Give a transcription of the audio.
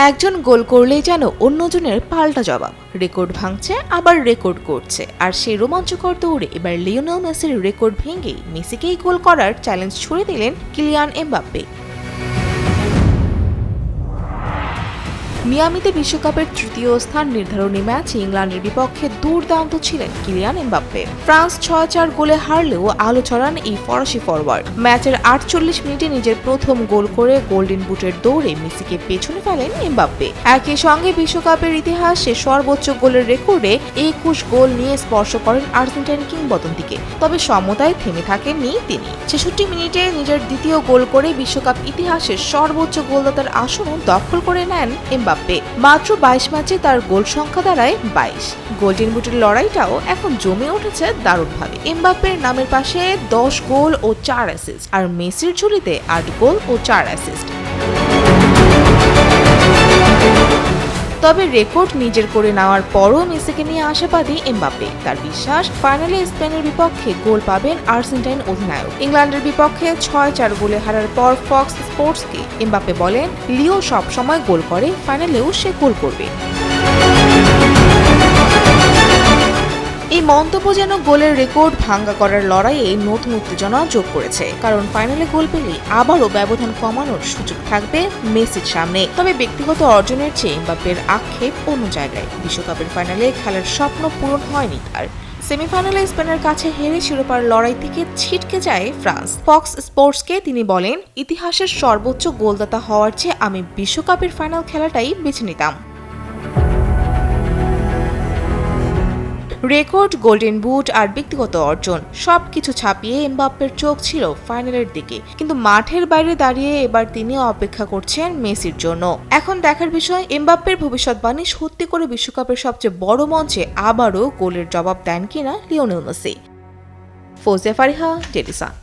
একজন গোল করলেই যেন অন্যজনের পাল্টা জবাব, রেকর্ড ভাঙছে আবার রেকর্ড করছে। আর সেই রোমাঞ্চকর দৌড়ে এবার লিওনেল মেসির রেকর্ড ভেঙে মেসিকেই গোল করার চ্যালেঞ্জ ছুড়ে দিলেন কিলিয়ান এমবাপ্পে। মিয়ামিতে বিশ্বকাপের তৃতীয় স্থান নির্ধারণী ম্যাচে ইংল্যান্ডের বিপক্ষে দুর্দান্ত ছিলেন কিলিয়ান এমবাপ্পে। ফ্রান্স ৬-৪ গোলে হারলেও আলো ছড়ান এই ফরাসি ফরওয়ার্ড। ম্যাচের ৪৮ মিনিটে নিজের প্রথম গোল করে গোল্ডেন বুটের দৌড়ে মেসিকে পেছনে ফেলেন এমবাপ্পে। একই সঙ্গে বিশ্বকাপের ইতিহাসে সর্বোচ্চ গোলের রেকর্ডে ২১ গোল নিয়ে স্পর্শ করেন আর্জেন্টাইন কিংবদন্তিকে। তবে সমতায় থেমে থাকেননি তিনি। ৬৬ মিনিটে নিজের দ্বিতীয় গোল করে বিশ্বকাপ ইতিহাসের সর্বোচ্চ গোলদাতার আসনও দখল করে নেন এমবাপ্পে। মাত্র ২২ ম্যাচে তার গোল সংখ্যা দাঁড়ায় ২২। গোল্ডেন বুটের লড়াইটাও এখন জমে উঠেছে দারুণভাবে। এমবাপ্পের নামের পাশে ১০ গোল ও ৪ অ্যাসিস্ট, আর মেসির ঝুলিতে ৮ গোল ও ৪ অ্যাসিস্ট। তবে রেকর্ড নিজের করে নেওয়ার পরও মেসিকে নিয়ে আশাবাদী এমবাপ্পে। তার বিশ্বাস, ফাইনালে স্পেনের বিপক্ষে গোল পাবেন আর্জেন্টাইন অধিনায়ক। ইংল্যান্ডের বিপক্ষে ৬-৪ গোলে হারার পর ফক্স স্পোর্টসকে এমবাপ্পে বলেন, লিও সবসময় গোল করে, ফাইনালেও সে গোল করবে। এই মন্তব্য যেন গোলের রেকর্ড ভাঙা করার লড়াইয়ে নতুন উত্তেজনা যোগ করেছে, কারণ ফাইনালে গোল পেলে আবারও ব্যবধান কমানোর সুযোগ থাকবে মেসির সামনে। তবে ব্যক্তিগত অর্জনের চেয়ে এমবাপ্পের আক্ষেপ অন্য জায়গায়। বিশ্বকাপের ফাইনালে খেলার স্বপ্ন পূরণ হয়নি তার। সেমিফাইনালে স্পেনের কাছে হেরে শিরোপার লড়াই থেকে ছিটকে যায় ফ্রান্স। ফক্স স্পোর্টসকে তিনি বলেন, ইতিহাসের সর্বোচ্চ গোলদাতা হওয়ার চেয়ে আমি বিশ্বকাপের ফাইনাল খেলাটাই বেছে নিতাম। রেকর্ড, গোল্ডেন বুট আর ব্যক্তিগত অর্জন সবকিছু ছাপিয়ে এমবাপ্পের চোখ ছিল ফাইনালের দিকে। কিন্তু মাঠের বাইরে দাঁড়িয়ে এবার তিনি অপেক্ষা করছেন মেসির জন্য। এখন দেখার বিষয়, এমবাপ্পের ভবিষ্যৎবাণী সত্যি করে বিশ্বকাপের সবচেয়ে বড় মঞ্চে আবারও গোলের জবাব দেন কিনা Lionel Messi. Fouzia Fariha, Daily সান।